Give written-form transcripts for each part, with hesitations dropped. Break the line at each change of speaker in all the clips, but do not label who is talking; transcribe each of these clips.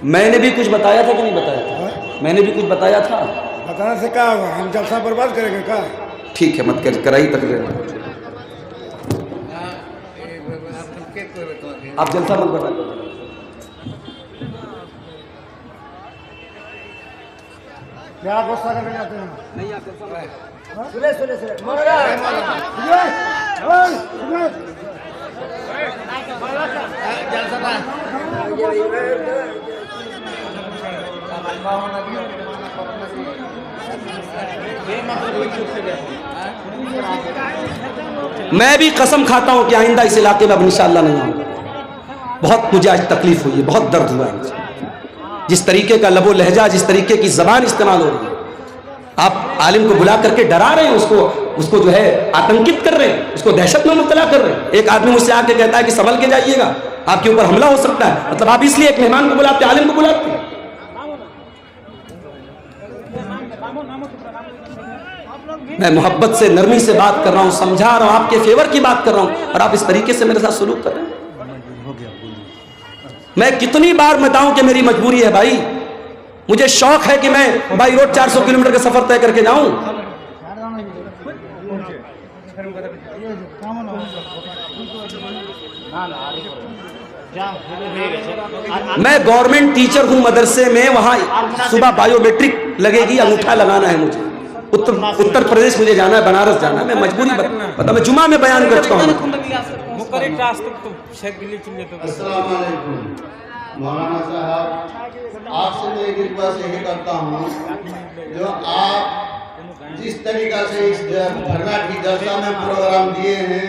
میں نے بھی کچھ بتایا تھا کہ نہیں بتایا تھا؟ میں نے بھی کچھ بتایا تھا؟
بتانے سے کیا ہوگا؟ ہم جلسہ برباد کریں گے کیا؟
ٹھیک ہے، مت کرائی تقریر، آپ جلسہ مت برباد کریں۔
کیا غصہ کرنے جاتے ہیں؟
نہیں، آپ جلسہ میں بھی قسم کھاتا ہوں کہ آئندہ اس علاقے میں اب انشاءاللہ نہیں آؤں گا۔ بہت مجھے آج تکلیف ہوئی ہے، بہت درد ہوا ہے مجھے، جس طریقے کا لب و لہجہ، جس طریقے کی زبان استعمال ہو رہی ہے۔ آپ عالم کو بلا کر کے ڈرا رہے ہیں، اس کو جو ہے آتنکت کر رہے ہیں، اس کو دہشت میں مبتلا کر رہے ہیں۔ ایک آدمی مجھ سے آ کے کہتا ہے کہ سنبھل کے جائیے گا، آپ کے اوپر حملہ ہو سکتا ہے۔ مطلب آپ اس لیے ایک مہمان کو بلاتے، عالم کو بلاتے ہیں۔ میں محبت سے، نرمی سے بات کر رہا ہوں، سمجھا رہا ہوں، آپ کے فیور کی بات کر رہا ہوں، اور آپ اس طریقے سے میرے ساتھ سلوک کر رہے ہیں۔ میں کتنی بار بتاؤں کہ میری مجبوری ہے بھائی، مجھے شوق ہے کہ میں بائی روڈ 400 کلومیٹر کا سفر طے کر کے جاؤں۔ میں گورنمنٹ ٹیچر ہوں مدرسے میں، وہاں صبح بایو میٹرک لگے گی، انگوٹھا لگانا ہے مجھے، اتر پردیش مجھے جانا ہے، بنارس جانا ہے، میں مجبوری بتا، میں جمعہ میں بیان کر چکا ہوں۔
السلام علیکم مولانا صاحب، آپ سے میں ایک ریکویسٹ یہی کرتا ہوں، جو آپ جس طریقہ سے اس دھرنا کی جلسہ میں پروگرام دیے ہیں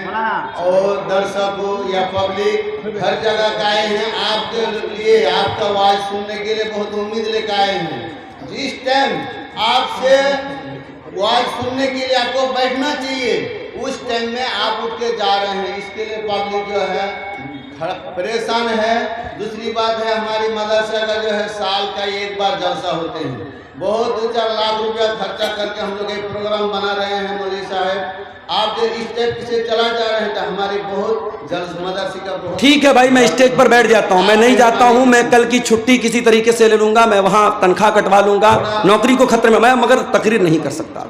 اور درسہ کو یا پبلک ہر جگہ کا آئے ہیں، آپ کے لیے آپ کا آواز سننے کے لیے بہت امید لے کے آئے ہیں۔ جس ٹائم آپ سے آواز سننے کے لیے آپ کو بیٹھنا چاہیے، اس ٹائم میں آپ اٹھ کے جا رہے ہیں، اس کے لیے پبلک جو ہے پریشان ہے۔ دوسری بات ہے، ہماری مدرسہ کا جو ہے سال کا ایک بار جلسہ ہوتے ہیں، بہت 4 لاکھ روپیہ خرچہ کر کے ہم لوگ ایک پروگرام بنا رہے ہیں۔ مولوی صاحب، آپ جو اسٹیج سے چلا جا رہے ہیں تو ہماری بہت مدرسے کا بہت
ٹھیک ہے بھائی، میں اسٹیج پر بیٹھ جاتا ہوں، میں نہیں جاتا ہوں، میں کل کی چھٹی کسی طریقے سے لے لوں گا، میں وہاں تنخواہ کٹوا لوں گا، نوکری کو خطرے میں، مگر تقریر نہیں کر سکتا۔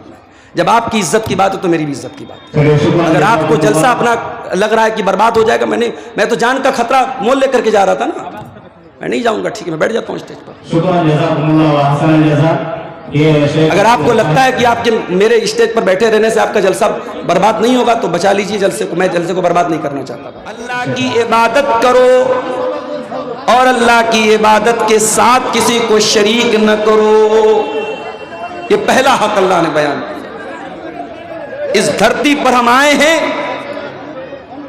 جب آپ کی عزت کی بات ہے تو میری بھی عزت کی بات ہے۔ اگر آپ کو جلسہ اپنا لگ رہا ہے کہ برباد ہو جائے گا، میں تو جان کا خطرہ مول لے کر کے جا رہا تھا نا، میں نہیں جاؤں گا۔ ٹھیک ہے، میں بیٹھ جاتا ہوں اسٹیج پر۔ اگر آپ کو لگتا ہے کہ آپ کے میرے اسٹیج پر بیٹھے رہنے سے آپ کا جلسہ برباد نہیں ہوگا تو بچا لیجئے جلسے کو، میں جلسے کو برباد نہیں کرنا چاہتا۔ اللہ کی عبادت کرو اور اللہ کی عبادت کے ساتھ کسی کو شریک نہ کرو، یہ پہلا حق اللہ نے بیان کیا۔ اس دھرتی پر ہم آئے ہیں،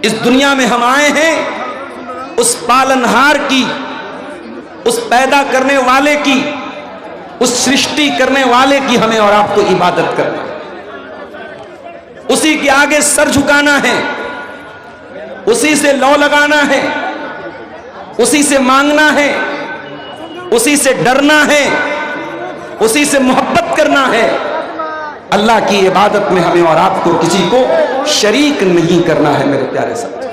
اس دنیا میں ہم آئے ہیں، اس پالنہار کی، اس پیدا کرنے والے کی، اس سرشٹی کرنے والے کی ہمیں اور آپ کو عبادت کرنا ہے، اسی کے آگے سر جھکانا ہے، اسی سے لو لگانا ہے، اسی سے مانگنا ہے، اسی سے ڈرنا ہے، اسی سے محبت کرنا ہے۔ اللہ کی عبادت میں ہمیں اور آپ کو کسی کو شریک نہیں کرنا ہے میرے پیارے ساتھی۔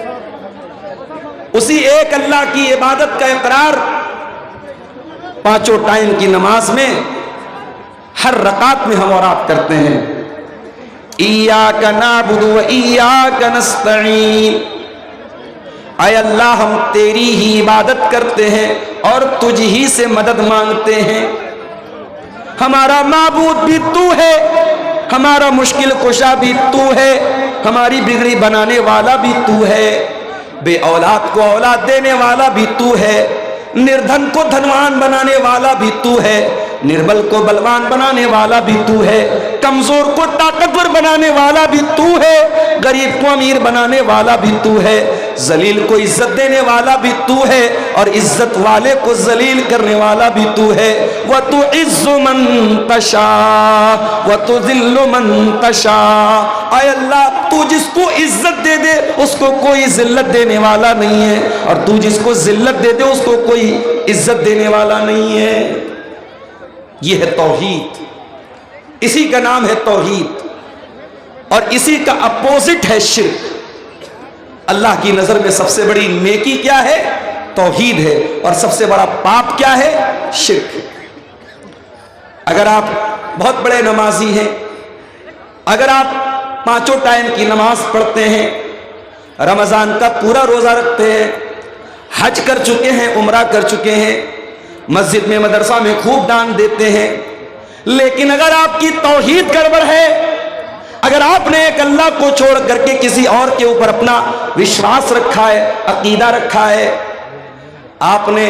اسی ایک اللہ کی عبادت کا اقرار 5 ٹائم کی نماز میں ہر رکعت میں ہم اور آپ کرتے ہیں۔ ایاک نعبد و ایاک نستعین، اے اللہ ہم تیری ہی عبادت کرتے ہیں اور تجھ ہی سے مدد مانگتے ہیں۔ ہمارا معبود بھی تو ہے، ہمارا مشکل کشا بھی تو ہے، ہماری بگڑی بنانے والا بھی تو ہے، بے اولاد کو اولاد دینے والا بھی تو ہے، نردھن کو دھنوان بنانے والا بھی تو ہے، نربل کو بلوان بنانے والا بھی تو ہے، کمزور کو طاقتور بنانے والا بھی تو ہے، غریب کو امیر بنانے والا بھی تو ہے، ذلیل کو عزت دینے والا بھی تو ہے اور عزت والے کو ذلیل کرنے والا بھی تو ہے۔ وَتُعِزُّ مَن تَشَاءُ وَتُذِلُّ مَن تَشَاءُ، اے اللہ تو جس کو عزت دے دے اس کو کوئی ذلت دینے والا نہیں ہے، اور تو جس کو ذلت دے دے اس کو کوئی عزت دینے والا نہیں ہے۔ یہ ہے توحید، اسی کا نام ہے توحید، اور اسی کا اپوزٹ ہے شرک۔ اللہ کی نظر میں سب سے بڑی نیکی کیا ہے؟ توحید ہے, اور سب سے بڑا پاپ کیا ہے؟ شرک ہے. اگر آپ بہت بڑے نمازی ہیں, اگر آپ 5 ٹائم کی نماز پڑھتے ہیں, رمضان کا پورا روزہ رکھتے ہیں, حج کر چکے ہیں, عمرہ کر چکے ہیں, مسجد میں مدرسہ میں خوب دان دیتے ہیں, لیکن اگر آپ کی توحید گڑبڑ ہے, اگر آپ نے ایک اللہ کو چھوڑ کر کے کسی اور کے اوپر اپنا وشواس رکھا ہے, عقیدہ رکھا ہے, آپ نے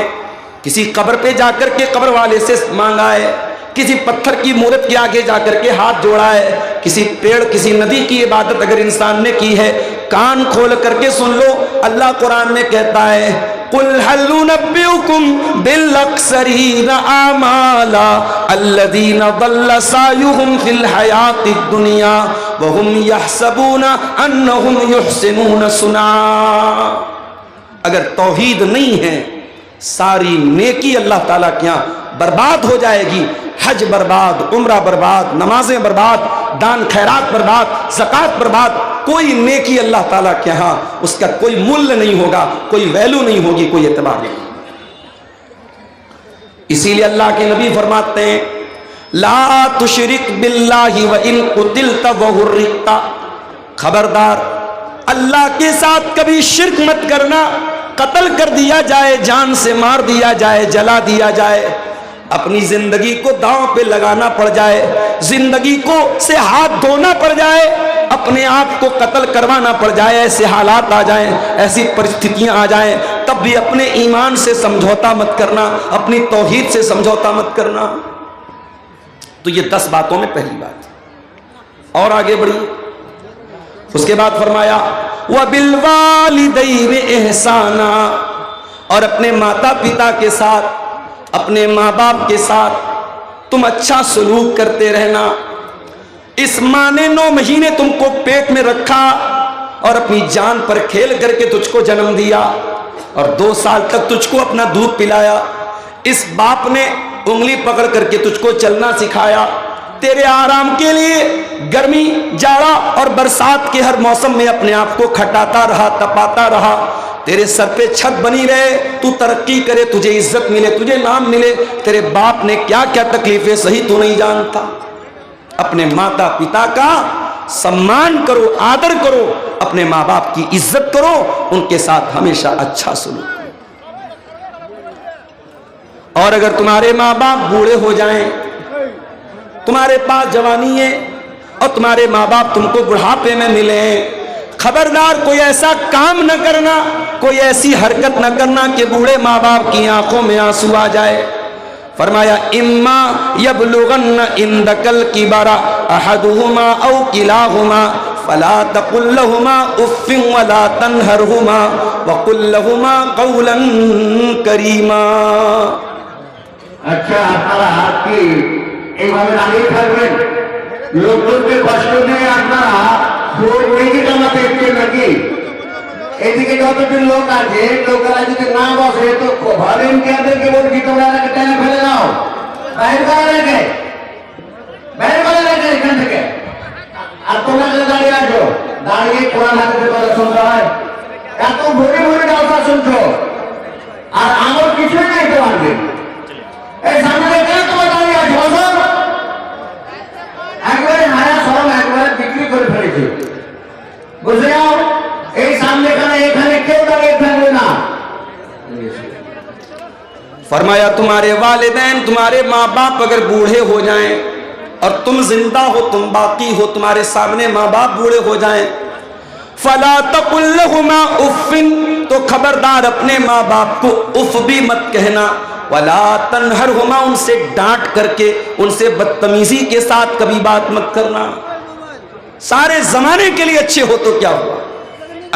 کسی قبر پہ جا کر کے قبر والے سے مانگا ہے, کسی پتھر کی مورت کے آگے جا کر کے ہاتھ جوڑا ہے, کسی پیڑ کسی ندی کی عبادت اگر انسان نے کی ہے, کان کھول کر کے سن لو, اللہ قرآن میں کہتا ہے قُلْ هَلْ نُنَبِّئُكُمْ بِالْأَخْسَرِينَ أَعْمَالًا الَّذِينَ ضَلَّ سَعْيُهُمْ فِي الْحَيَاةِ الدُّنْيَا وَهُمْ يَحْسَبُونَ أَنَّهُمْ يُحْسِنُونَ صُنْعًا. اگر توحید نہیں ہے, ساری نیکی اللہ تعالیٰ کے یہاں برباد ہو جائے گی. حج برباد, عمرہ برباد, نمازیں برباد, دان خیرات برباد, زکوٰۃ برباد, کوئی نیکی اللہ تعالیٰ کے ہاں اس کا کوئی مول نہیں ہوگا, کوئی ویلو نہیں ہوگی, کوئی اعتبار نہیں. اسی لیے اللہ کے نبی فرماتے ہیں لا تشرک باللہ وان قتلت وحرقت, خبردار اللہ کے ساتھ کبھی شرک مت کرنا, قتل کر دیا جائے, جان سے مار دیا جائے, جلا دیا جائے, اپنی زندگی کو داؤں پہ لگانا پڑ جائے, زندگی کو سے ہاتھ دھونا پڑ جائے, اپنے آپ کو قتل کروانا پڑ جائے, ایسے حالات آ جائیں, ایسی پرستھتیاں آ جائیں, تب بھی اپنے ایمان سے سمجھوتا مت کرنا, اپنی توحید سے سمجھوتا مت کرنا. تو یہ 10 باتوں میں پہلی بات. اور آگے بڑھیے. اس کے بعد فرمایا وَبِالْوَالِدَيْنِ إِحْسَانًا, اور اپنے ماتا پتا کے ساتھ, اپنے ماں باپ کے ساتھ تم اچھا سلوک کرتے رہنا. اس ماں نے 9 مہینے تم کو پیٹ میں رکھا اور اپنی جان پر کھیل کر کے تجھ کو جنم دیا اور 2 سال تک تجھ کو اپنا دودھ پلایا. اس باپ نے انگلی پکڑ کر کے تجھ کو چلنا سکھایا, تیرے آرام کے لیے گرمی, جاڑا اور برسات کے ہر موسم میں اپنے آپ کو کھٹاتا رہا, تپاتا رہا, تیرے سر پہ چھت بنی رہے, تو ترقی کرے, تجھے عزت ملے, تجھے نام ملے. تیرے باپ نے کیا کیا تکلیفیں سہی تو نہیں جانتا. اپنے ماتا پتا کا سمان کرو, آدر کرو, اپنے ماں باپ کی عزت کرو, ان کے ساتھ ہمیشہ اچھا سلوک کرو. اور اگر تمہارے ماں باپ بوڑھے ہو جائیں, تمہارے پاس جوانی ہے اور تمہارے ماں باپ تم کو بڑھاپے میں ملیں, خبردار کوئی ایسا کام نہ کرنا, کوئی ایسی حرکت نہ کرنا کہ بوڑھے ماں باپ کی آنکھوں میں آنسو آ جائے. فرمایا اما یبلغن عندک الکبر احدہما او کلاہما فلا تقل لہما اف ولا تنہرہما وقل لہما قولا کریما.
আচ্ছা, আপনারা কি এইভাবে দাঁড়িয়ে থাকবেন? লোকজনকে কষ্ট দিয়ে আপনারা ভোট মেঘে জমাতে এসছেন নাকি? এদিকে যতজন লোক আছে, লোকেরা যদি না বসে তো ভলেন্টিয়ারদেরকে বলছি তোমরা টেনে ফেলে দাও, বাইরে করে রেখে, বাইরে করে রেখে এখান থেকে. আর তোমরা দাঁড়িয়ে আছো, দাঁড়িয়ে কোরআন হাদিসের কথা শুনতে হয়, এত ভরে ভরে কথা শুনছো আর আমার কিছুই নাই তোমাদের. এই সামনে কেন তোমার দাঁড়িয়ে আছে? বসো. একবারে হায়া সরম একবারে বিক্রি করে ফেলেছে, বুঝে যাও. এই সামনে এখানে কেউ দাঁড়িয়ে থাকবে না.
فرمایا تمہارے والدین, تمہارے ماں باپ اگر بوڑھے ہو جائیں اور تم زندہ ہو, تم باقی ہو, تمہارے سامنے ماں باپ بوڑھے ہو جائیں, فلا تقل لهما اف, تو خبردار اپنے ماں باپ کو اف بھی مت کہنا, ولا تنہرہما, ان سے ڈانٹ کر کے, ان سے بدتمیزی کے ساتھ کبھی بات مت کرنا. سارے زمانے کے لیے اچھے ہو تو کیا ہوا,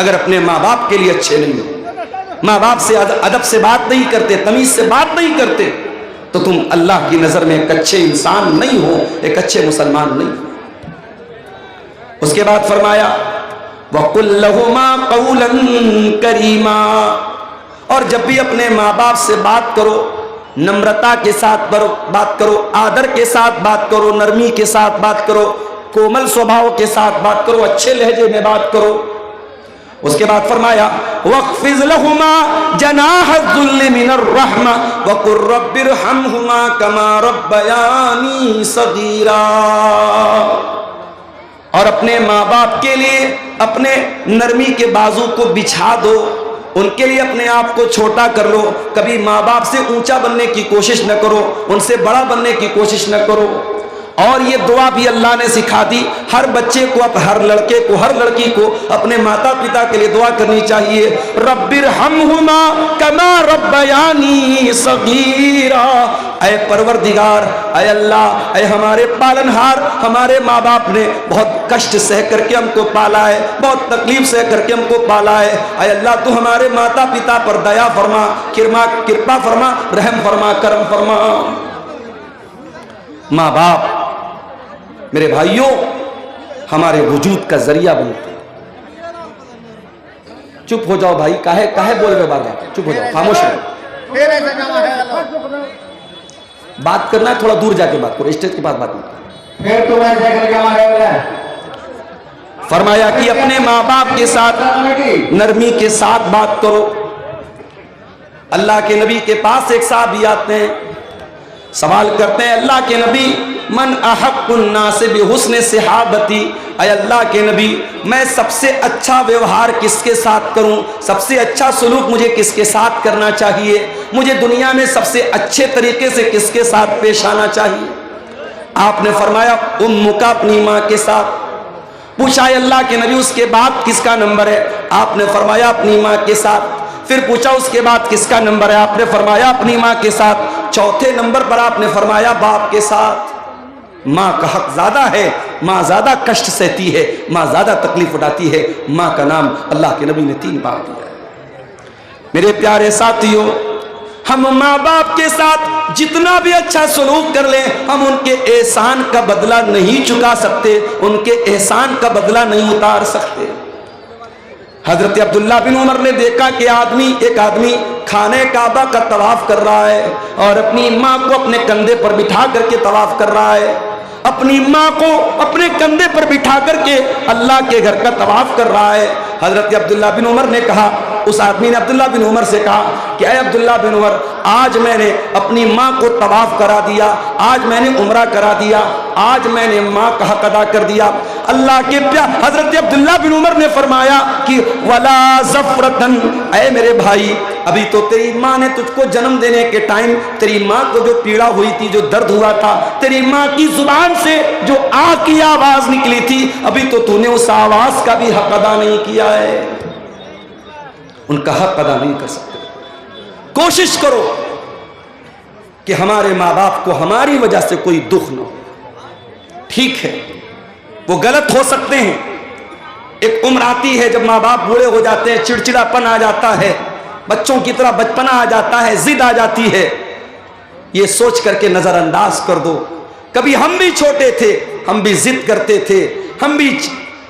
اگر اپنے ماں باپ کے لیے اچھے نہیں ہو, ماں باپ سے ادب سے بات نہیں کرتے, تمیز سے بات نہیں کرتے, تو تم اللہ کی نظر میں ایک اچھے انسان نہیں ہو, ایک اچھے مسلمان نہیں ہو. اس کے بعد فرمایا وَقُلْ لَهُمَا قَوْلًا كَرِيمًا, اور جب بھی اپنے ماں باپ سے بات کرو, نمرتا کے ساتھ بات کرو, آدر کے ساتھ بات کرو, نرمی کے ساتھ بات کرو, کومل سوبھاؤ کے ساتھ بات کرو, اچھے لہجے میں بات کرو. उसके बाद फरमाया वक़्फ़िज़ लहुमा जनाह-अज़-ज़ुल्लि मिनर-रहमा वक़ुल रब्बिरहमहुमा कमा रब्बयानी सगीरा। और अपने माँ बाप के लिए अपने नरमी के बाजू को बिछा दो, उनके लिए अपने आप को छोटा कर लो। कभी माँ बाप से ऊंचा बनने की कोशिश न करो, उनसे बड़ा बनने की कोशिश न करो। और ये दुआ भी अल्लाह ने सिखा दी, हर बच्चे को, हर लड़के को, हर लड़की को अपने माता पिता के लिए दुआ करनी चाहिए, रब्बिरहमहुमा कमा रब्बयानी सगीरा। ऐ परवरदिगार, ऐ अल्लाह, ऐ हमारे पालनहार, हमारे माँ बाप ने बहुत कष्ट सह करके हमको पाला है, बहुत तकलीफ सह करके हमको पाला है। ऐ अल्लाह, तू हमारे माता पिता पर दया फरमा, कृपा फरमा, रहम फरमा, करम फरमा। माँ बाप मेरे भाइयों हमारे वजूद का जरिया बनते हैं। चुप हो जाओ भाई, काहे बोल रहे बार बार, चुप हो जाओ, खामोश रहो। बात करना है थोड़ा दूर जाके बात करो, स्टेज के पास बात मत करो।
फिर तुम ऐसे करके हमारे
फरमाया कि अपने माँ बाप के साथ नरमी के साथ बात करो। अल्लाह के नबी के पास एक साहबी आते हैं, सवाल करते हैं, अल्लाह के नबी मन अहक्कुन नास बिहुस्न सहाबती, ऐ अल्लाह के नबी मैं सबसे अच्छा व्यवहार किसके साथ करूं, सबसे अच्छा सलूक मुझे किसके साथ करना चाहिए, मुझे दुनिया में सबसे अच्छे तरीके से किसके साथ पेश आना चाहिए। आपने फरमाया उम्मुका, अपनी माँ के साथ। पूछा अल्लाह के नबी उसके बाद किसका नंबर है, आपने फरमाया अपनी माँ के साथ। फिर पूछा उसके बाद किसका नंबर है, आपने फरमाया अपनी माँ के साथ। चौथे नंबर पर आपने फरमाया बाप के साथ। माँ का हक ज्यादा है, माँ ज्यादा कष्ट सहती है, माँ ज्यादा तकलीफ उठाती है। माँ का नाम अल्लाह के नबी ने 3 बार दिया है। मेरे प्यारे साथियों, हम माँ बाप के साथ जितना भी अच्छा सलूक कर लें, हम उनके एहसान का बदला नहीं चुका सकते, उनके एहसान का बदला नहीं उतार सकते। हजरत अब्दुल्ला बिन उमर ने देखा कि एक आदमी खाने काबा का तवाफ कर रहा है और अपनी माँ को अपने कंधे पर बिठा करके तवाफ कर रहा है, अपनी माँ को अपने कंधे पर बिठा करके अल्लाह के घर का तवाफ कर रहा है। हजरत अब्दुल्ला बिन उमर ने कहा, उस आदमी ने अब्दुल्ला बिन उमर से कहा कि ऐ अब्दुल्ला बिन उमर, आज मैंने अपनी माँ को तवाफ करा दिया, आज मैंने उम्रा करा दिया, आज मैंने माँ का हक अदा कर दिया। अल्लाह के प्यारे हजरत अब्दुल्ला बिन उमर ने फरमाया कि वला ज़फ़रतन, ऐ मेरे भाई, अभी तो तेरी माँ ने तुझको जन्म देने के टाइम तेरी माँ को जो पीड़ा हुई थी, जो दर्द हुआ था, तेरी माँ की जुबान से जो आ की आवाज निकली थी, अभी तो तूने उस आवाज का भी हक अदा नहीं किया है। उनका हक अदा नहीं कर सकते। कोशिश करो कि हमारे माँ बाप को हमारी वजह से कोई दुख न हो। ठीक है, वो गलत हो सकते हैं, एक उम्र आती है जब माँ बाप बूढ़े हो जाते हैं, चिड़चिड़ापन आ जाता है, बच्चों की तरह बचपना आ जाता है, जिद आ जाती है, ये सोच करके नजरअंदाज कर दो। कभी हम भी छोटे थे, हम भी जिद करते थे, हम भी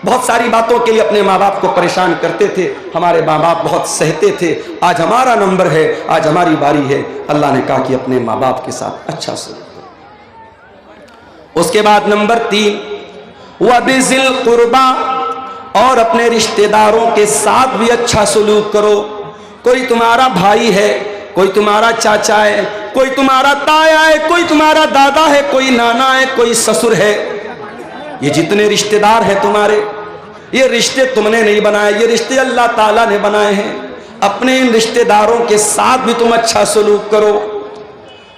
बहुत सारी बातों के लिए अपने माँ बाप को परेशान करते थे, हमारे माँ बाप बहुत सहते थे। आज हमारा नंबर है, आज हमारी बारी है। अल्लाह ने कहा कि अपने माँ बाप के साथ अच्छा सलूक करो। उसके बाद नंबर 3, वबिज़िल कुर्बा, और अपने रिश्तेदारों के साथ भी अच्छा सलूक करो। कोई तुम्हारा भाई है, कोई तुम्हारा चाचा है, कोई तुम्हारा ताया है, कोई तुम्हारा दादा है, कोई नाना है, कोई ससुर है, ये जितने रिश्तेदार हैं तुम्हारे, ये रिश्ते तुमने नहीं बनाए, ये रिश्ते अल्लाह ताला ने बनाए हैं। अपने इन रिश्तेदारों के साथ भी तुम अच्छा सलूक करो,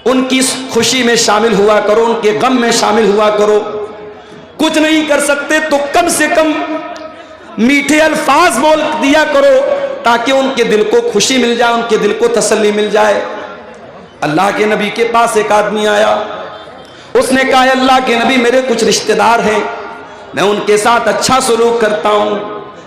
उनकी खुशी में शामिल हुआ करो, उनके गम में शामिल हुआ करो। कुछ नहीं कर सकते तो कम से कम मीठे अल्फाज बोल दिया करो, ताकि उनके दिल को खुशी मिल जाए, उनके दिल को तसल्ली मिल जाए। अल्लाह के नबी के पास एक आदमी आया, उसने कहा अल्लाह के नबी, मेरे कुछ रिश्तेदार हैं, मैं उनके साथ अच्छा सलूक करता हूं,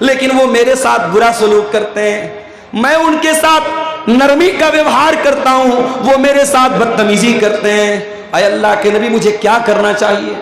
लेकिन वो मेरे साथ बुरा सलूक करते हैं। मैं उनके साथ नरमी का व्यवहार करता हूं, वो मेरे साथ बदतमीजी करते हैं। अल्लाह के नबी, मुझे क्या करना चाहिए?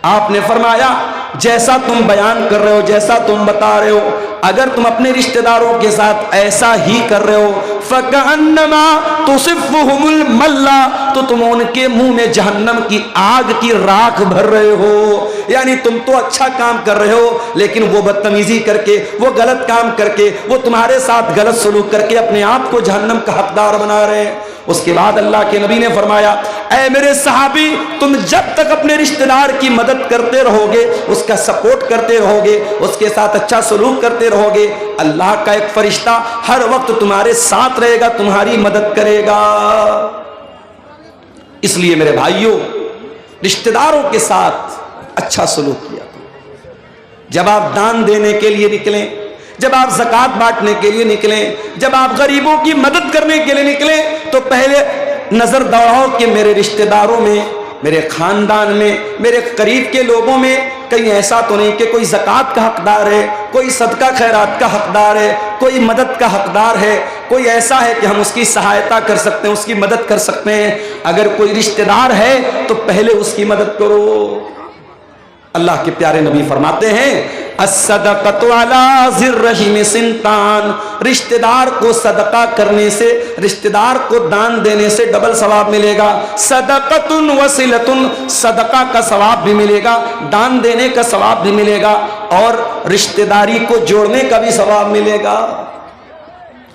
आपने फरमाया जैसा तुम बयान कर रहे हो, जैसा तुम बता रहे हो, अगर तुम अपने रिश्तेदारों के साथ ऐसा ही कर रहे हो, फकअन्नमा तुसिफ़ुहुमुल मल्ला, तो तुम उनके मुंह में जहन्नम की आग की राख भर रहे हो। यानी तुम तो अच्छा काम कर रहे हो, लेकिन वो बदतमीजी करके, वो गलत काम करके, वो तुम्हारे साथ गलत सलूक करके अपने आप को जहन्नम का हकदार बना रहे हैं। उसके बाद अल्लाह के नबी ने फरमाया, ऐ मेरे सहाबी, तुम जब तक अपने रिश्तेदार की मदद करते रहोगे, उसका सपोर्ट करते रहोगे, उसके साथ अच्छा सलूक करते रहोगे, अल्लाह का एक फरिश्ता हर वक्त तुम्हारे साथ रहेगा, तुम्हारी मदद करेगा। इसलिए मेरे भाइयों, रिश्तेदारों के साथ अच्छा सलूक किया करो। जब आप दान देने के लिए निकलें, जब आप ज़कात बांटने के लिए निकलें, जब आप गरीबों की मदद करने के लिए निकलें, तो पहले नजर दौड़ाओ कि मेरे रिश्तेदारों में, मेरे खानदान में, मेरे करीब के लोगों में कहीं ऐसा तो नहीं कि कोई ज़कात का हकदार है, कोई सदका खैरात का हकदार है, कोई मदद का हकदार है, कोई ऐसा है कि हम उसकी सहायता कर सकते हैं, उसकी मदद कर सकते हैं। अगर कोई रिश्तेदार है तो पहले उसकी मदद करो। अल्लाह के प्यारे नबी फरमाते हैं, अस्सदक़तु अला ज़िर्रहिम सिंतान, रिश्तेदार को सदका करने से, रिश्तेदार को दान देने से डबल सवाब मिलेगा। सदक़तुन वसिलतुन, सदका का सवाब भी मिलेगा, दान देने का सवाब भी मिलेगा, और रिश्तेदारी को जोड़ने का भी सवाब मिलेगा।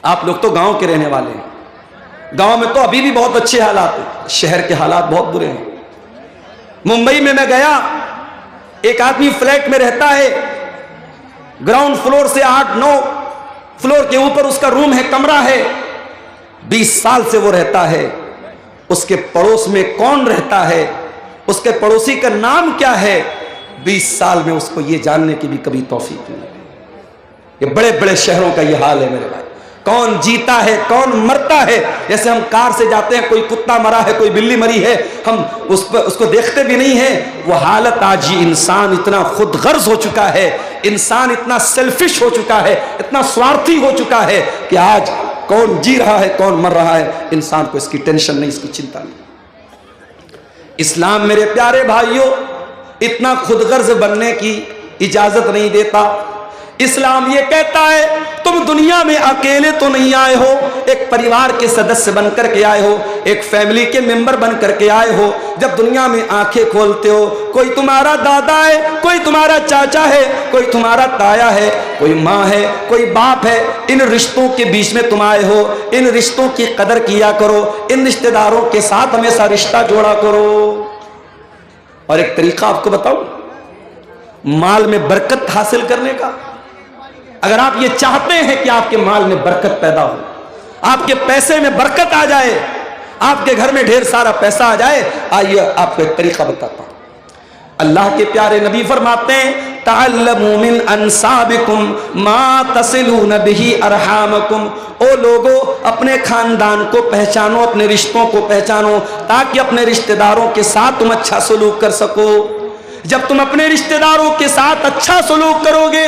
आप लोग तो गांव के रहने वाले हैं, गांव में तो अभी भी बहुत अच्छे हालात हैं, शहर के हालात बहुत बुरे हैं। मुंबई में मैं गया, एक आदमी फ्लैट में रहता है, ग्राउंड फ्लोर से 8-9 फ्लोर के ऊपर उसका रूम है, कमरा है, 20 साल से वो रहता है। उसके पड़ोस में कौन रहता है, उसके पड़ोसी का नाम क्या है, 20 साल में उसको ये जानने की भी कभी तौफीक नहीं है। ये बड़े बड़े शहरों का ये हाल है मेरे भाई। कौन जीता है, कौन मरता है, जैसे हम कार से जाते हैं, कोई कुत्ता मरा है, कोई बिल्ली मरी है, हम उसको देखते भी नहीं है। वो हालत आज ही, इंसान इतना खुद गर्ज हो चुका है, इंसान इतना सेल्फिश हो चुका है, इतना स्वार्थी हो चुका है कि आज कौन जी रहा है, कौन मर रहा है, इंसान को इसकी टेंशन नहीं, इसकी चिंता नहीं। इस्लाम मेरे प्यारे भाइयों इतना खुदगर्ज बनने की इजाजत नहीं देता। इस्लाम ये कहता है, तुम दुनिया में अकेले तो नहीं आए हो, एक परिवार के सदस्य बनकर के आए हो, एक फैमिली के मेंबर बनकर के आए हो। जब दुनिया में आंखें खोलते हो, कोई तुम्हारा दादा है, कोई तुम्हारा चाचा है, कोई तुम्हारा ताया है, कोई माँ है, कोई बाप है। इन रिश्तों के बीच में तुम आए हो, इन रिश्तों की कदर किया करो, इन रिश्तेदारों के साथ हमेशा रिश्ता जोड़ा करो। और एक तरीका आपको बताऊं, माल में बरकत हासिल करने का। अगर आप ये चाहते हैं कि आपके माल में बरकत पैदा हो, आपके पैसे में बरकत आ जाए, आपके घर में ढेर सारा पैसा आ जाए, आइए आपको एक तरीका बताता हूं। अल्लाह के प्यारे नबी फरमाते हैं, तअल्लमू मिन अंसाबिकुम मा तसिलून बिही अरहामकुम। ओ लोगो, अपने खानदान को पहचानो, अपने रिश्तों को पहचानो, ताकि अपने रिश्तेदारों के साथ तुम अच्छा सलूक कर सको। जब तुम अपने रिश्तेदारों के साथ अच्छा सलूक करोगे,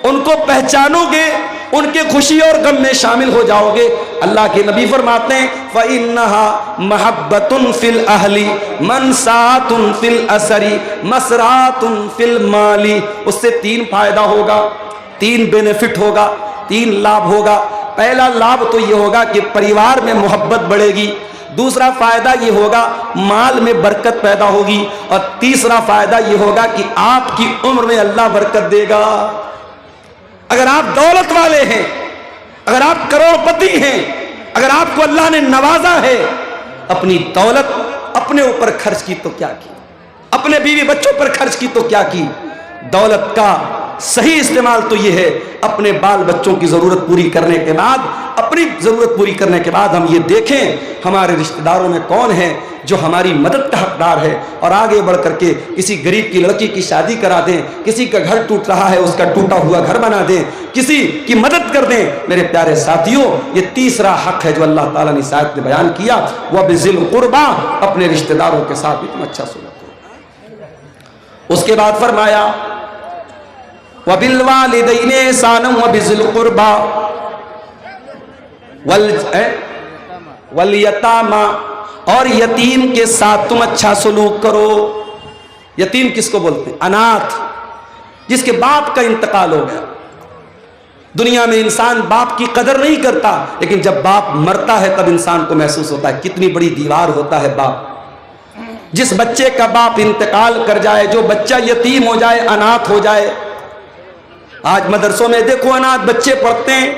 उनको पहचानोगे, उनके खुशी और गम में शामिल हो जाओगे, अल्लाह के नबी फरमाते हैं, फ़इन्नहा महब्बतुन फिल अहली मनसातुन फिल असरी मसरातुन फिल माली। उससे 3 फायदा होगा, 3 बेनिफिट होगा, 3 लाभ होगा। पहला लाभ तो ये होगा कि परिवार में मोहब्बत बढ़ेगी, दूसरा फायदा ये होगा माल में बरकत पैदा होगी, और तीसरा फायदा ये होगा कि आपकी उम्र में अल्लाह बरकत देगा। अगर आप दौलत वाले हैं, अगर आप करोड़पति हैं, अगर आपको अल्लाह ने नवाजा है, अपनी दौलत अपने ऊपर खर्च की तो क्या की, अपने बीवी बच्चों पर खर्च की तो क्या की। दौलत का सही इस्तेमाल तो ये है, अपने बाल बच्चों की जरूरत पूरी करने के बाद, अपनी जरूरत पूरी करने के बाद हम ये देखें हमारे रिश्तेदारों में कौन है जो हमारी मदद का हकदार है, और आगे बढ़ करके किसी गरीब की लड़की की शादी करा दें, किसी का घर टूट रहा है उसका टूटा हुआ घर बना दें, किसी की मदद कर दें। मेरे प्यारे साथियों, ये तीसरा हक है जो अल्लाह ताला ने इस आयत में बयान किया, वह बिज़िल कुर्बा, अपने रिश्तेदारों के साथ भी तुम अच्छा सुलूक करो। उसके बाद फरमाया, वबिल वालिदैनि इहसानन व बिज़िल कुर्बा वल यतामा, और यतीम के साथ तुम अच्छा सलूक करो। यतीम किसको बोलते हैं? अनाथ, جس کے باپ کا انتقال ہو گیا. دنیا میں انسان باپ کی قدر نہیں کرتا، لیکن جب باپ مرتا ہے تب انسان کو محسوس ہوتا ہے کتنی بڑی دیوار ہوتا ہے باپ. جس بچے کا باپ انتقال کر جائے، جو بچہ یتیم ہو جائے، اناتھ ہو جائے. آج مدرسوں میں دیکھو اناتھ بچے پڑھتے ہیں.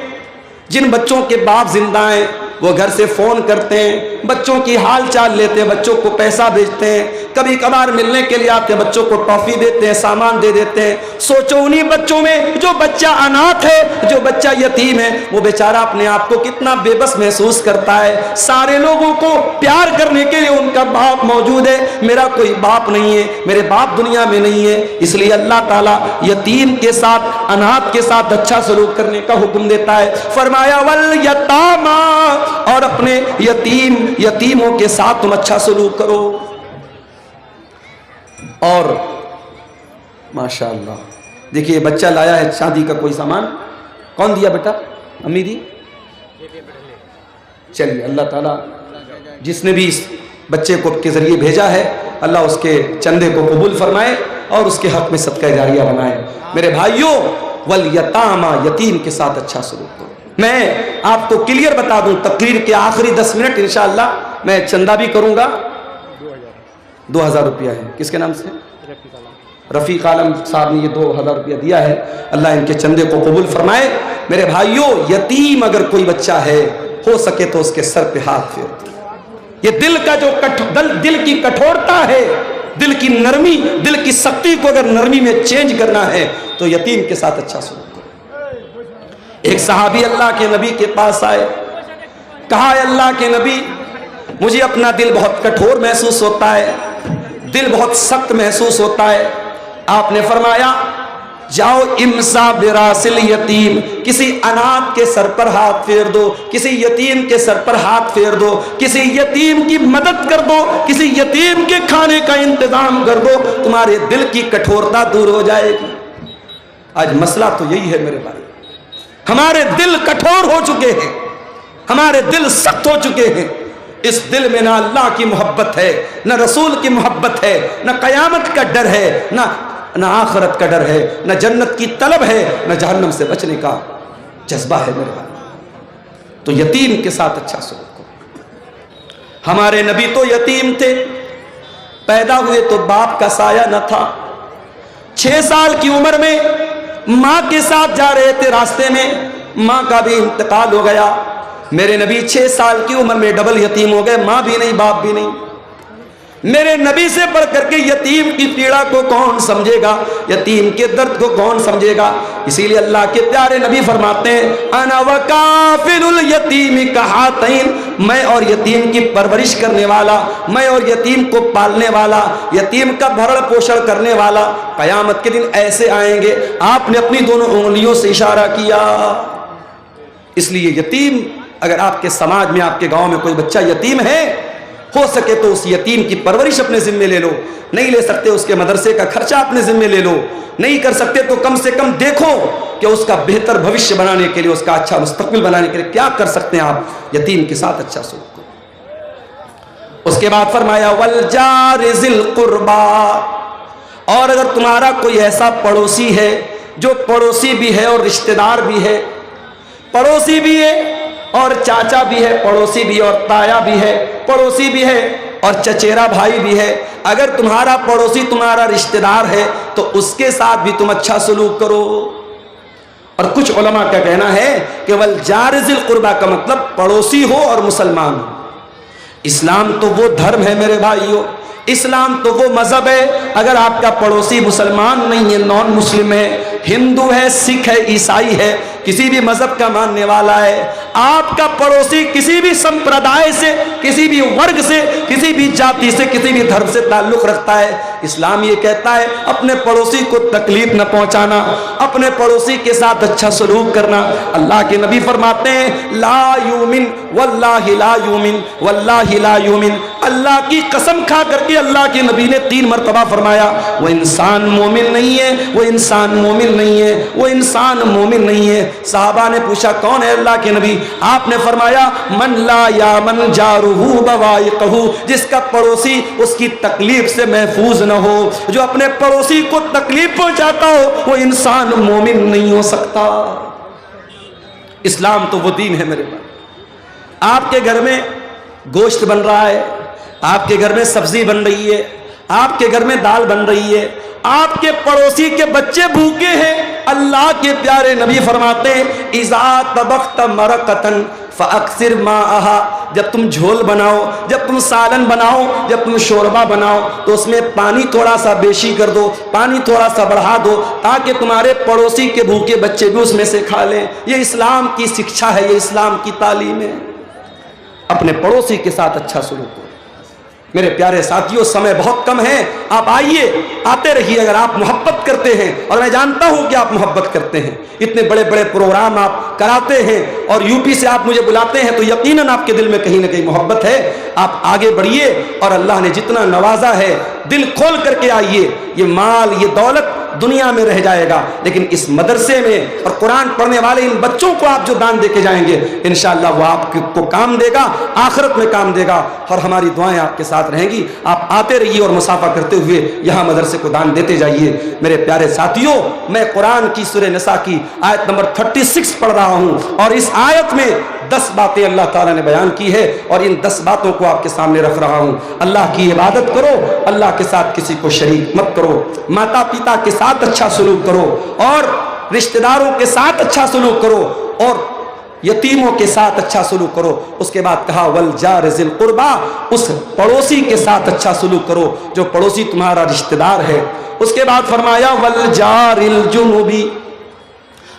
جن بچوں کے باپ زندہ ہیں وہ گھر سے فون کرتے ہیں، بچوں کی حال چال لیتے ہیں، بچوں کو پیسہ بھیجتے ہیں، کبھی کبھار ملنے کے لیے آتے ہیں، بچوں کو ٹافی دیتے ہیں، سامان دے دیتے ہیں. سوچو انہی بچوں میں جو بچہ اناتھ ہے، جو بچہ یتیم ہے، وہ بیچارہ اپنے آپ کو کتنا بے بس محسوس کرتا ہے. سارے لوگوں کو پیار کرنے کے لیے ان کا باپ موجود ہے، میرا کوئی باپ نہیں ہے، میرے باپ دنیا میں نہیں ہے. اس لیے اللہ تعالیٰ یتیم کے ساتھ، اناتھ کے ساتھ اچھا سلوک کرنے کا حکم دیتا ہے. فرمایا والیتاما، اور اپنے یتیموں کے ساتھ تم اچھا سلوک کرو. اور ماشاءاللہ دیکھیے بچہ لایا ہے شادی کا کوئی سامان، کون دیا بیٹا؟ امی دی. چلیے اللہ تعالیٰ جس نے بھی اس بچے کو کے ذریعے بھیجا ہے، اللہ اس کے چندے کو قبول فرمائے اور اس کے حق میں صدقہ جاریہ بنائے. میرے بھائیوں، والیتاما، یتیم کے ساتھ اچھا سلوک کرو. میں آپ کو کلیئر بتا دوں، تقریر کے آخری 10 منٹ انشاءاللہ میں چندہ بھی کروں گا. 2000 روپیہ ہے. کس کے نام سے؟ رفیق عالم صاحب نے یہ 2000 روپیہ دیا ہے. اللہ ان کے چندے کو قبول فرمائے. میرے بھائیوں، یتیم اگر کوئی بچہ ہے، ہو سکے تو اس کے سر پہ ہاتھ پھیر دو. یہ دل کا جو دل کی کٹھورتا ہے، دل کی نرمی، دل کی سختی کو اگر نرمی میں چینج کرنا ہے تو یتیم کے ساتھ اچھا سلوک. ایک صحابی اللہ کے نبی کے پاس آئے، کہا اے اللہ کے نبی، مجھے اپنا دل بہت کٹھور محسوس ہوتا ہے، دل بہت سخت محسوس ہوتا ہے. آپ نے فرمایا جاؤ امسا براسل یتیم، کسی اناتھ کے سر پر ہاتھ پھیر دو، کسی یتیم کے سر پر ہاتھ پھیر دو، کسی یتیم کی مدد کر دو، کسی یتیم کے کھانے کا انتظام کر دو، تمہارے دل کی کٹھورتا دور ہو جائے گی. آج مسئلہ تو یہی ہے میرے بھائی، ہمارے دل کٹھور ہو چکے ہیں، ہمارے دل سخت ہو چکے ہیں. اس دل میں نہ اللہ کی محبت ہے، نہ رسول کی محبت ہے، نہ قیامت کا ڈر ہے، نہ آخرت کا ڈر ہے، نہ جنت کی طلب ہے، نہ جہنم سے بچنے کا جذبہ ہے میرے بھائی. تو یتیم کے ساتھ اچھا سلوک کرو. ہمارے نبی تو یتیم تھے، پیدا ہوئے تو باپ کا سایہ نہ تھا. 6 سال کی عمر میں ماں کے ساتھ جا رہے تھے، راستے میں ماں کا بھی انتقال ہو گیا. میرے نبی 6 سال کی عمر میں ڈبل یتیم ہو گئے، ماں بھی نہیں باپ بھی نہیں. میرے نبی سے بڑھ کر کے یتیم کی پیڑا کو کون سمجھے گا، یتیم کے درد کو کون سمجھے گا. اسی لیے اللہ کے پیارے نبی فرماتے ہیں انا وکافل الیتیم کہاتین، میں اور یتیم کی پرورش کرنے والا، میں اور یتیم کو پالنے والا، یتیم کا بھرن پوشن کرنے والا قیامت کے دن ایسے آئیں گے. آپ نے اپنی دونوں انگلیوں سے اشارہ کیا. اس لیے یتیم، اگر آپ کے سماج میں، آپ کے گاؤں میں کوئی بچہ یتیم ہے، ہو سکے تو اس یتیم کی پرورش اپنے ذمے لے لو. نہیں لے سکتے اس کے مدرسے کا خرچہ اپنے ذمے لے لو. نہیں کر سکتے تو کم سے کم دیکھو کہ اس کا بہتر بھوشیہ بنانے کے لیے، اس کا اچھا مستقبل بنانے کے لیے کیا کر سکتے ہیں آپ. یتیم کے ساتھ اچھا سلوک کرو. اس کے بعد فرمایا والجار ذی القربا، اور اگر تمہارا کوئی ایسا پڑوسی ہے جو پڑوسی بھی ہے اور رشتہ دار بھی ہے، پڑوسی بھی ہے اور چاچا بھی ہے، پڑوسی بھی اور تایا بھی ہے، پڑوسی بھی ہے اور چچیرا بھائی بھی ہے، اگر تمہارا پڑوسی تمہارا رشتہ دار ہے تو اس کے ساتھ بھی تم اچھا سلوک کرو. اور کچھ علماء کا کہنا ہے کہ والجار ذی القربا کا مطلب پڑوسی ہو اور مسلمان ہو. اسلام تو وہ دھرم ہے میرے بھائیوں، اسلام تو وہ مذہب ہے. اگر آپ کا پڑوسی مسلمان نہیں ہے، نان مسلم ہے، ہندو ہے، سکھ ہے، عیسائی ہے، کسی بھی مذہب کا ماننے والا ہے، آپ کا پڑوسی کسی بھی سمپردائے سے، کسی بھی ورگ سے، کسی بھی جاتی سے، کسی بھی دھرم سے تعلق رکھتا ہے، اسلام یہ کہتا ہے اپنے پڑوسی کو تکلیف نہ پہنچانا، اپنے پڑوسی کے ساتھ اچھا سلوک کرنا. اللہ کے نبی فرماتے ہیں لا یومن واللہ لا یومن واللہ لا یومن अल्लाह की कसम खा करके अल्लाह के नबी ने 3 मरतबा फरमाया, वो इंसान मोमिन नहीं है, वो इंसान मोमिन नहीं है, वो इंसान मोमिन नहीं है। सहाबा ने पूछा कौन है अल्लाह के नबी? आपने फरमाया मन ला यामन जारुहु बवाइकहु, जिसका पड़ोसी उसकी तकलीफ से महफूज न हो, जो अपने पड़ोसी को तकलीफ पहुंचाता हो, वो इंसान मोमिन नहीं हो सकता। इस्लाम तो वो दीन है मेरे भाई। आपके घर में गोश्त बन रहा है, आपके घर में सब्जी बन रही है, आपके घर में दाल बन रही है, आपके पड़ोसी के बच्चे भूखे हैं, अल्लाह के प्यारे नबी फरमाते हैं इज़ा तबख्त मरकतन फ़अक्सिर माअहा, जब तुम झोल बनाओ, जब तुम सालन बनाओ, जब तुम शोरबा बनाओ तो उसमें पानी थोड़ा सा बेशी कर दो, पानी थोड़ा सा बढ़ा दो, ताकि तुम्हारे पड़ोसी के भूखे बच्चे भी उसमें से खा लें। ये इस्लाम की शिक्षा है, ये इस्लाम की तालीम है। अपने पड़ोसी के साथ अच्छा सलूक करो। मेरे प्यारे साथियों, समय बहुत कम है, आप आइए, आते रहिए अगर आप मोहब्बत करते हैं, और मैं जानता हूं कि आप मोहब्बत करते हैं। इतने बड़े बड़े प्रोग्राम आप कराते हैं और यूपी से आप मुझे बुलाते हैं, तो यकीनन आपके दिल में कहीं ना कहीं मोहब्बत है। आप आगे बढ़िए और अल्लाह ने जितना नवाजा है दिल खोल करके आइए। ये माल, ये दौलत दुनिया में रह जाएगा, लेकिन इस मदरसे में और कुरान पढ़ने वाले इन बच्चों को आप जो दान देके जाएंगे, इंशाअल्लाह वो आपको काम देगा, आखिरत में काम देगा, और हमारी दुआएं आपके साथ रहेंगी। आप आते रहिए और मुसाफा करते हुए यहाँ मदरसे को दान देते जाइए। मेरे प्यारे साथियों, मैं कुरान की सूरह निसा की आयत नंबर 36 पढ़ रहा हूँ, और इस आयत में 10 बातें अल्लाह ताला ने बयान की है, और इन 10 बातों को आपके सामने रख रहा हूँ। अल्लाह की इबादत करो, अल्लाह के साथ किसी को शरीक मत करो, माता पिता के साथ अच्छा सलूक करो, और रिश्तेदारों के साथ अच्छा सलूक करो, और यतीमों के साथ अच्छा सलूक करो। उसके बाद कहा वल जार ज़िल कुर्बा, उस पड़ोसी के साथ अच्छा सलूक करो जो पड़ोसी तुम्हारा रिश्तेदार है। उसके बाद फरमाया वल जारिल जुनुबी,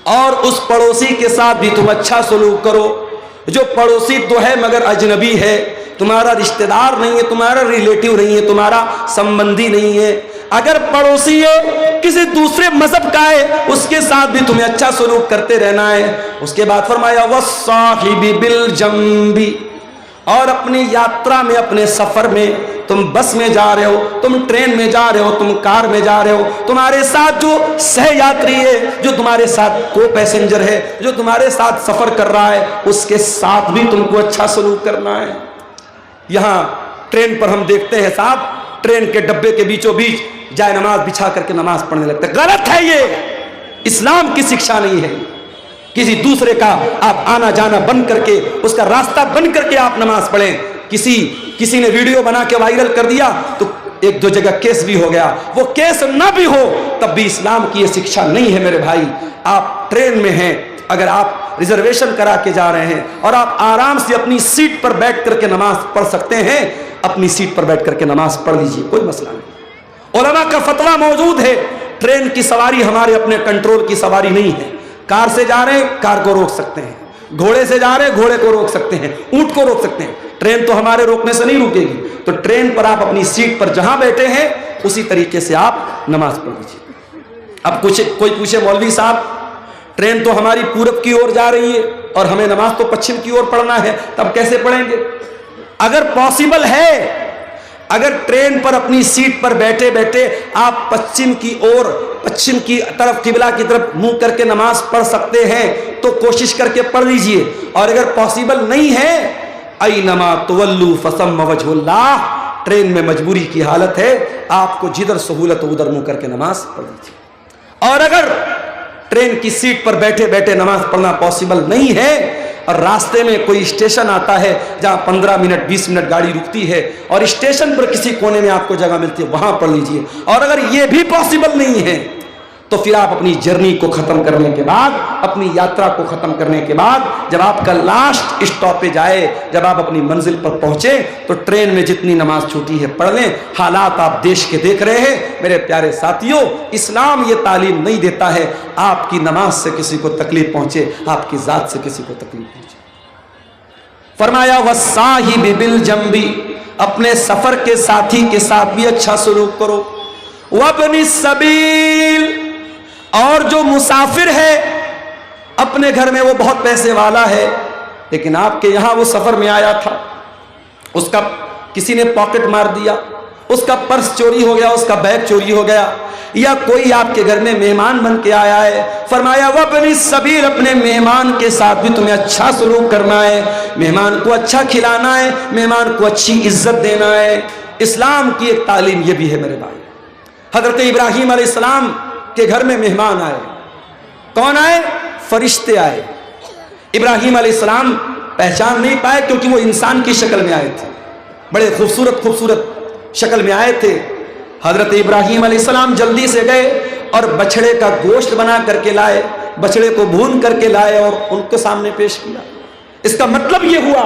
और उस पड़ोसी के साथ भी तुम अच्छा सलूक करो जो पड़ोसी तो है मगर अजनबी है, तुम्हारा रिश्तेदार नहीं है, तुम्हारा रिलेटिव नहीं है, तुम्हारा संबंधी नहीं है। अगर पड़ोसी है किसी दूसरे मजहब का है, उसके साथ भी तुम्हें अच्छा सलूक करते रहना है। उसके बाद फरमाया वस्साहिबी बिल जंबी, और अपनी यात्रा में, अपने सफर में, तुम बस में जा रहे हो, तुम ट्रेन में जा रहे हो, तुम कार में जा रहे हो, तुम्हारे साथ जो सहयात्री है, जो तुम्हारे साथ को पैसेंजर है, जो तुम्हारे साथ सफर कर रहा है, उसके साथ भी तुमको अच्छा सलूक करना है। यहाँ ट्रेन पर हम देखते हैं साहब, ट्रेन के डब्बे के बीचों बीच जाए नमाज बिछा करके नमाज पढ़ने लगते। गलत है, ये इस्लाम की शिक्षा नहीं है। किसी दूसरे का आप आना जाना बंद करके, उसका रास्ता बंद करके आप नमाज पढ़ें। किसी ने वीडियो बना के वायरल कर दिया तो 1-2 जगह केस भी हो गया। वो केस ना भी हो तब भी इस्लाम की ये शिक्षा नहीं है मेरे भाई। आप ट्रेन में हैं, अगर आप रिजर्वेशन करा के जा रहे हैं और आप आराम से अपनी सीट पर बैठ करके नमाज पढ़ सकते हैं, अपनी सीट पर बैठ करके नमाज पढ़ लीजिए, कोई मसला नहीं। उलमा का फतवा मौजूद है, ट्रेन की सवारी हमारे अपने कंट्रोल की सवारी नहीं है। कार से जा रहे हैं, कार को रोक सकते हैं, घोड़े से जा रहे हैं, घोड़े को रोक सकते हैं, ऊंट को रोक सकते हैं। ट्रेन तो हमारे रोकने से नहीं रुकेगी। तो ट्रेन पर आप अपनी सीट पर जहां बैठे हैं उसी तरीके से आप नमाज पढ़ लीजिए। अब कोई पूछे मौलवी साहब, ट्रेन तो हमारी पूरब की ओर जा रही है और हमें नमाज तो पश्चिम की ओर पढ़ना है, तब कैसे पढ़ेंगे? अगर पॉसिबल है, अगर ट्रेन पर अपनी सीट पर बैठे बैठे आप पश्चिम की तरफ, किबला की तरफ मुंह करके नमाज पढ़ सकते हैं तो कोशिश करके पढ़ लीजिए। और अगर पॉसिबल नहीं है, ऐनमा तुवल्लू फसम्म वजहुल्लाह, ट्रेन में मजबूरी की हालत है, आपको जिधर सहूलत हो उधर मुंह करके नमाज पढ़ लीजिए। और अगर ट्रेन की सीट पर बैठे बैठे नमाज पढ़ना पॉसिबल नहीं है और रास्ते में कोई स्टेशन आता है जहां 15 मिनट 20 मिनट गाड़ी रुकती है और स्टेशन पर किसी कोने में आपको जगह मिलती है, वहां पढ़ लीजिए। और अगर ये भी पॉसिबल नहीं है तो फिर आप अपनी जर्नी को खत्म करने के बाद, अपनी यात्रा को खत्म करने के बाद, जब आपका लास्ट स्टॉपेज आए, जब आप अपनी मंजिल पर पहुंचे, तो ट्रेन में जितनी नमाज छूटी है पढ़ लें। हालात आप देश के देख रहे हैं मेरे प्यारे साथियों। इस्लाम ये तालीम नहीं देता है आपकी नमाज से किसी को तकलीफ पहुंचे, आपकी जात से किसी को तकलीफ पहुंचे। फरमाया वस्साहिबी बिल जंबी, अपने सफर के साथी के साथ भी अच्छा सलूक करो। वब्नि सबील, और जो मुसाफिर है, अपने घर में वो बहुत पैसे वाला है लेकिन आपके यहां वो सफर में आया था, उसका किसी ने पॉकेट मार दिया, उसका पर्स चोरी हो गया, उसका बैग चोरी हो गया, या कोई आपके घर में मेहमान बन के आया है, फरमाया वबनी सबील, अपने मेहमान के साथ भी तुम्हें अच्छा सलूक करना है, मेहमान को अच्छा खिलाना है, मेहमान को अच्छी इज्जत देना है। इस्लाम की एक तालीम ये भी है मेरे भाई। हजरत इब्राहीम अलैहिस्सलाम के घर में मेहमान आए। कौन आए? फरिश्ते आए। इब्राहीम अलैहिस्सलाम पहचान नहीं पाए क्योंकि वो इंसान की शक्ल में आए थे, बड़े खूबसूरत खूबसूरत शक्ल में आए थे। हजरत इब्राहीम अलैहिस्सलाम जल्दी से गए और बछड़े का गोश्त बना करके लाए, बछड़े को भून करके लाए और उनके सामने पेश किया। इसका मतलब ये हुआ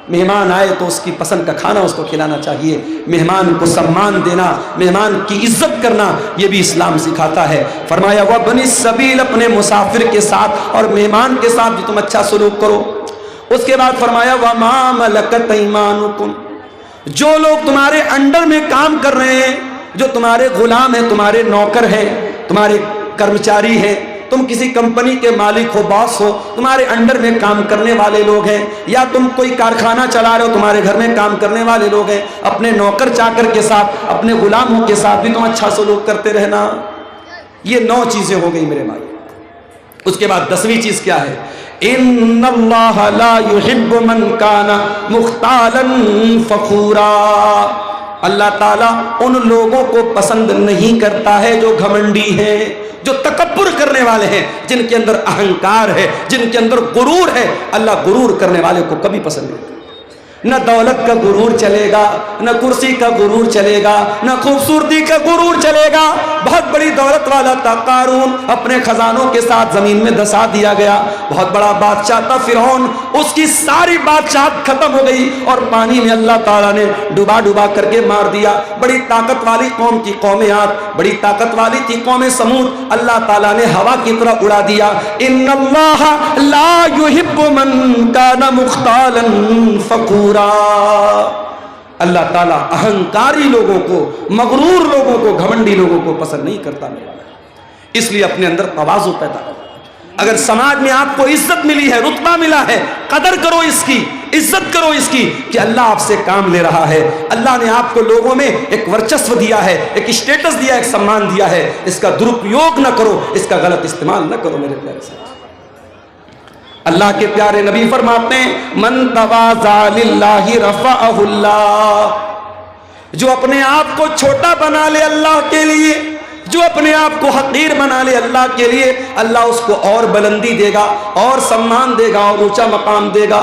मेहमान आए तो उसकी पसंद का खाना उसको खिलाना चाहिए, मेहमान को सम्मान देना, मेहमान की इज्जत करना, ये भी इस्लाम सिखाता है। फरमाया वह बनी सबील, अपने मुसाफिर के साथ और मेहमान के साथ भी तुम अच्छा सलूक करो। उसके बाद फरमाया वह मा मलकत ईमानुकुम, जो लोग तुम्हारे अंडर में काम कर रहे हैं, जो तुम्हारे गुलाम हैं, तुम्हारे नौकर हैं, तुम्हारे कर्मचारी हैं, तुम किसी कंपनी के मालिक हो, बॉस हो, तुम्हारे अंडर में काम करने वाले लोग हैं, या तुम कोई कारखाना चला रहे हो, तुम्हारे घर में काम करने वाले लोग हैं, अपने नौकर चाकर के साथ, अपने गुलामों के साथ भी तुम अच्छा सलूक करते रहना। ये 9 चीजें हो गई मेरे भाई। उसके बाद 10वीं चीज क्या है? इन्नल्लाह ला युहिब्बु मन काना मुख्तालन फखूरा, अल्लाह ताला उन लोगों को पसंद नहीं करता है जो घमंडी हैं, जो तकब्बुर करने वाले हैं, जिनके अंदर अहंकार है, जिनके अंदर गुरूर है। अल्लाह गुरूर करने वाले को कभी पसंद नहीं करता। न दौलत का गुरूर चलेगा, न कुर्सी का गुरूर चलेगा, न खूबसूरती का गुरूर चलेगा। बहुत बड़ी दौलत वाला था कारून, अपने खजानों के साथ जमीन में धंसा दिया गया। बहुत बड़ा बादशाह था फिरौन, उसकी सारी बादशाहत खत्म हो गई और पानी में अल्लाह ताला ने डुबा डुबा करके मार दिया। बड़ी ताकत वाली कौम थी कौम आद, बड़ी ताकत वाली थी कौम समूद, अल्लाह ताला ने हवा की तरह उड़ा दिया। इन्नल्लाह ला युहिब्बु मन काना मुख्तालन फखूरा, अल्लाह ताला अहंकारी लोगों को, मगरूर लोगों को, घमंडी लोगों को पसंद नहीं करता मेरे भाई। इसलिए अपने अंदर तवाज़ु पैदा करो। अगर समाज में आपको इज्जत मिली है, रुतबा मिला है, कदर करो इसकी, इज्जत करो इसकी कि अल्लाह आपसे काम ले रहा है। अल्लाह ने आपको लोगों में एक वर्चस्व दिया है, एक स्टेटस दिया, एक सम्मान दिया है। इसका दुरुपयोग न करो, इसका गलत इस्तेमाल न करो मेरे प्यारे साथी। अल्लाह के प्यारे नबी फरमाते हैं मन तवाज़ा लिल्लाहि रफ़अहुल्लाह, जो अपने आप को छोटा बना ले अल्लाह के लिए, जो अपने आप को हकीर बना ले अल्लाह के लिए, अल्लाह उसको और बुलंदी देगा, और सम्मान देगा, और ऊंचा मकाम देगा।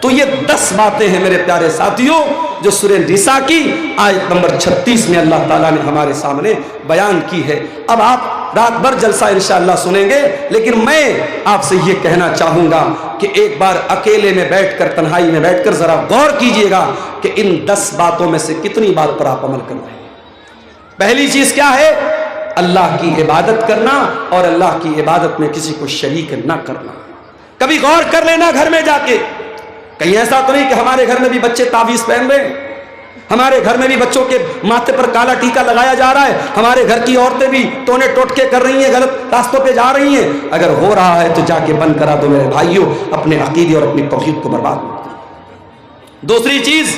तो ये 10 बातें हैं मेरे प्यारे साथियों जो सूरह निसा की आयत नंबर 36 में अल्लाह ताला ने हमारे सामने बयान की है। अब आप रात भर जलसा इंशाअल्लाह सुनेंगे, लेकिन मैं आपसे ये कहना चाहूंगा कि एक बार अकेले में बैठकर, तन्हाई में बैठकर जरा गौर कीजिएगा कि इन 10 बातों में से कितनी बात पर आप अमल कर रहे हैं। पहली चीज क्या है? अल्लाह की इबादत करना, और अल्लाह की इबादत में किसी को शरीक ना करना। कभी गौर कर लेना घर में जाके, कहीं ऐसा तो नहीं कि हमारे घर में भी बच्चे तावीज पहन रहे हैं, हमारे घर में भी बच्चों के माथे पर काला टीका लगाया जा रहा है, हमारे घर की औरतें भी टोने टोटके कर रही हैं, गलत रास्तों पे जा रही हैं। अगर हो रहा है तो जाके बंद करा दो मेरे भाइयों, अपने अकीदे और अपनी तौहीद को बर्बाद मत करो। दूसरी चीज,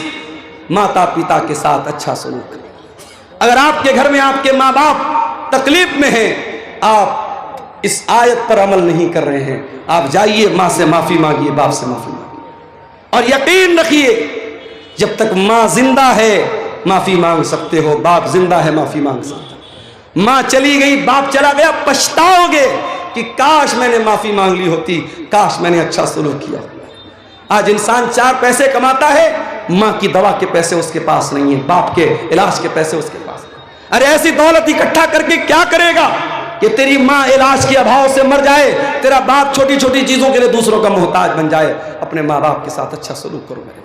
माता पिता के साथ अच्छा सलूक करें। अगर आपके घर में आपके माँ बाप तकलीफ में हैं, आप इस आयत पर अमल नहीं कर रहे हैं, आप जाइए माँ से माफी मांगिए, बाप से माफी मांगिए, और यकीन रखिए जब तक माँ जिंदा है माफी मांग सकते हो, बाप जिंदा है माफी मांग सकते। माँ चली गई, बाप चला गया, पछताओगे कि काश मैंने माफी मांग ली होती, काश मैंने अच्छा सलूक किया। आज इंसान 4 पैसे कमाता है, माँ की दवा के पैसे उसके पास नहीं है, बाप के इलाज के पैसे उसके पास। अरे ऐसी दौलत इकट्ठा करके क्या करेगा कि तेरी माँ इलाज के अभाव से मर जाए, तेरा बाप छोटी छोटी चीजों के लिए दूसरों का मोहताज बन जाए। अपने माँ बाप के साथ अच्छा सलूक करो मेरे,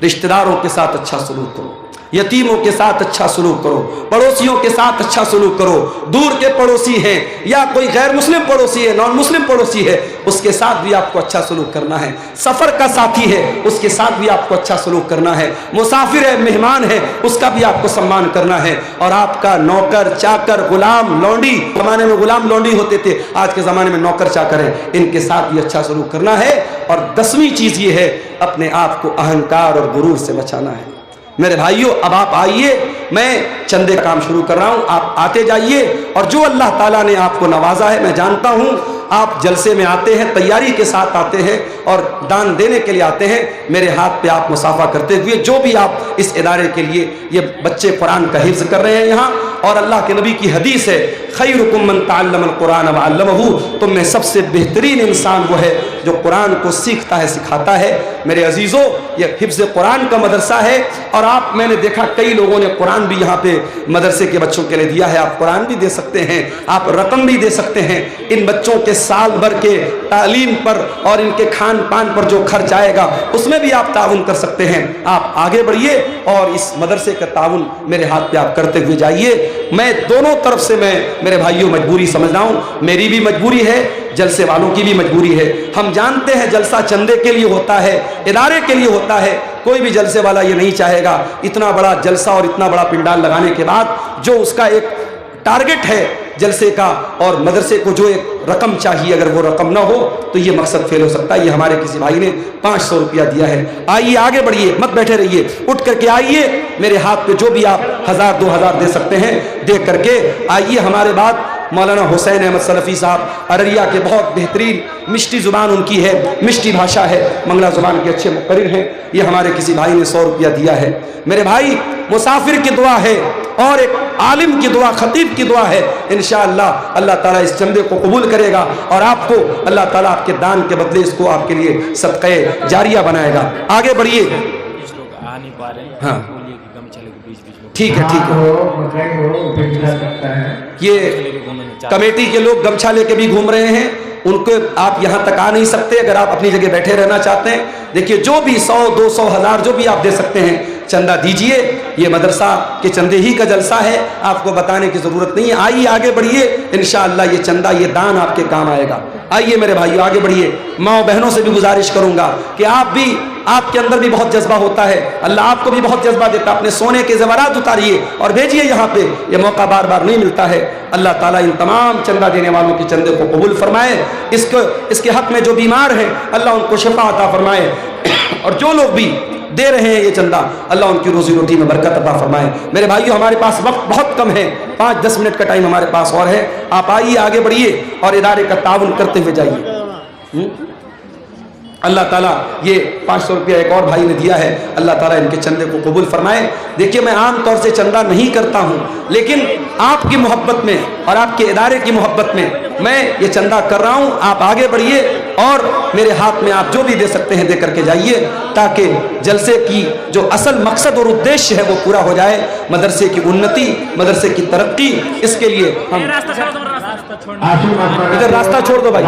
रिश्तेदारों के साथ अच्छा सलूक करो, यतीमों के साथ अच्छा सलूक करो, पड़ोसियों के साथ अच्छा सलूक करो। दूर के पड़ोसी हैं या कोई गैर मुस्लिम पड़ोसी है, नॉन मुस्लिम पड़ोसी है, उसके साथ भी आपको अच्छा सलूक करना है। सफर का साथी है, उसके साथ भी आपको अच्छा सलूक करना है। मुसाफिर है, मेहमान है, उसका भी आपको सम्मान करना है। और आपका नौकर चाकर, गुलाम लौंडी, जमाने में गुलाम लौंडी होते थे, आज के जमाने में नौकर चाकर है, इनके साथ भी अच्छा सलूक करना है। और 10वीं चीज ये है, अपने आप को अहंकार और गुरूर से बचाना है। میرے بھائیوں اب آپ آئیے، میں چندے کا کام شروع کر رہا ہوں، آپ آتے جائیے، اور جو اللہ تعالیٰ نے آپ کو نوازا ہے، میں جانتا ہوں آپ جلسے میں آتے ہیں، تیاری کے ساتھ آتے ہیں اور دان دینے کے لیے آتے ہیں، میرے ہاتھ پہ آپ مصافحہ کرتے ہوئے، جو بھی آپ اس ادارے کے لیے، یہ بچے قرآن کا حفظ کر رہے ہیں یہاں، اور اللہ کے نبی کی حدیث ہے خیرکم من تعلم القرآن وعلمہ، تم میں سب سے بہترین انسان وہ ہے جو قرآن کو سیکھتا ہے، سکھاتا ہے۔ میرے عزیزوں، یہ حفظ قرآن کا مدرسہ ہے، اور آپ، میں نے دیکھا کئی لوگوں نے قرآن بھی یہاں پہ مدرسے کے بچوں کے لیے دیا ہے، آپ قرآن بھی دے سکتے ہیں، آپ رقم بھی دے سکتے ہیں، ان بچوں کے سال بھر کے تعلیم پر اور ان کے کھان پان پر جو خرچ آئے گا اس میں بھی آپ تعاون کر سکتے ہیں۔ آپ آگے بڑھیے اور اس مدرسے کا تعاون میرے ہاتھ پہ آپ کرتے ہوئے جائیے۔ میں دونوں طرف سے، میں میرے بھائیوں مجبوری سمجھ رہا ہوں، میری بھی مجبوری ہے، جلسے والوں کی بھی مجبوری ہے۔ ہم جانتے ہیں جلسہ چندے کے لیے ہوتا ہے، ادارے کے لیے ہوتا ہے، کوئی بھی جلسے والا یہ نہیں چاہے گا اتنا بڑا جلسہ اور اتنا بڑا پنڈال لگانے کے بعد جو اس کا ایک ٹارگٹ ہے جلسے کا اور مدرسے کو جو ایک رقم چاہیے، اگر وہ رقم نہ ہو تو یہ مقصد فیل ہو سکتا ہے۔ یہ ہمارے کسی بھائی نے 500 روپیہ دیا ہے۔ آئیے آگے بڑھیے، مت بیٹھے رہیے، اٹھ کر کے آئیے، میرے ہاتھ پہ جو بھی آپ 1000 2000 دے سکتے ہیں دے کر کے آئیے۔ ہمارے بعد مولانا حسین احمد سلفی صاحب ارریہ کے، بہت بہترین مشٹی زبان ان کی ہے، مشٹی بھاشا ہے، منگلا زبان کے اچھے مقرر ہیں، یہ ہمارے کسی بھائی نے 100 روپیہ دیا ہے۔ میرے بھائی، مسافر کی دعا ہے اور ایک عالم کی دعا، خطیب کی دعا ہے، انشاءاللہ اللہ تعالیٰ اس چندے کو قبول کرے گا اور آپ کو اللہ تعالیٰ آپ کے دان کے بدلے اس کو آپ کے لیے صدقہ جاریہ بنائے گا۔ آگے بڑھیے۔
آ نہیں پا رہے ہیں،
ہاں
بولیے کہ کم چلے گا، بیچ بیچ میں
ٹھیک ہے، ٹھیک ہے۔ یہ کمیٹی کے لوگ گمچھا لے کے بھی گھوم رہے ہیں، ان کو آپ یہاں تک آ نہیں سکتے، اگر آپ اپنی جگہ بیٹھے رہنا چاہتے ہیں دیکھیے جو بھی 100 200 1000 جو بھی آپ دے سکتے ہیں چندہ دیجئے، یہ مدرسہ کے چندے ہی کا جلسہ ہے، آپ کو بتانے کی ضرورت نہیں ہے۔ آئیے آگے بڑھیے، انشاءاللہ یہ چندہ، یہ دان آپ کے کام آئے گا۔ آئیے میرے بھائیو آگے بڑھیے۔ ماں بہنوں سے بھی گزارش کروں گا کہ آپ کے اندر بھی بہت جذبہ ہوتا ہے، اللہ آپ کو بھی بہت جذبہ دیتا ہے، اپنے سونے کے زیورات اتاریے اور بھیجیے یہاں پہ، یہ موقع بار بار نہیں ملتا ہے۔ اللہ تعالیٰ ان تمام چندہ دینے والوں کے چندے کو قبول فرمائے، اس کے حق میں جو بیمار ہیں اللہ ان کو شفا عطا فرمائے، اور جو لوگ بھی دے رہے ہیں یہ چندہ اللہ ان کی روزی روٹی میں برکت عطا فرمائے۔ میرے بھائیو ہمارے پاس وقت بہت کم ہے، 5-10 منٹ کا ٹائم ہمارے پاس اور ہے، آپ آئیے آگے بڑھیے اور ادارے کا تعاون کرتے ہوئے جائیے۔ اللہ تعالیٰ یہ 500 روپیہ ایک اور بھائی نے دیا ہے، اللہ تعالیٰ ان کے چندے کو قبول فرمائے۔ دیکھیے میں عام طور سے چندہ نہیں کرتا ہوں، لیکن آپ کی محبت میں اور آپ کے ادارے کی محبت میں یہ چندہ کر رہا ہوں۔ آپ آگے بڑھیے اور میرے ہاتھ میں آپ جو بھی دے سکتے ہیں دے کر کے جائیے، تاکہ جلسے کی جو اصل مقصد اور ادیش ہے وہ پورا ہو جائے، مدرسے کی انتی، مدرسے کی ترقی، اس کے لیے ہم ادھر راستہ چھوڑ دو بھائی،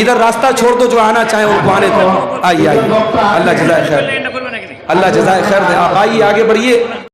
ادھر راستہ چھوڑ دو، جو آنا چاہیں ان کو آنے دو۔ آئیے آئیے، اللہ جزائے خیر، اللہ جزائے خیر دے۔ آپ آئیے آگے بڑھیے۔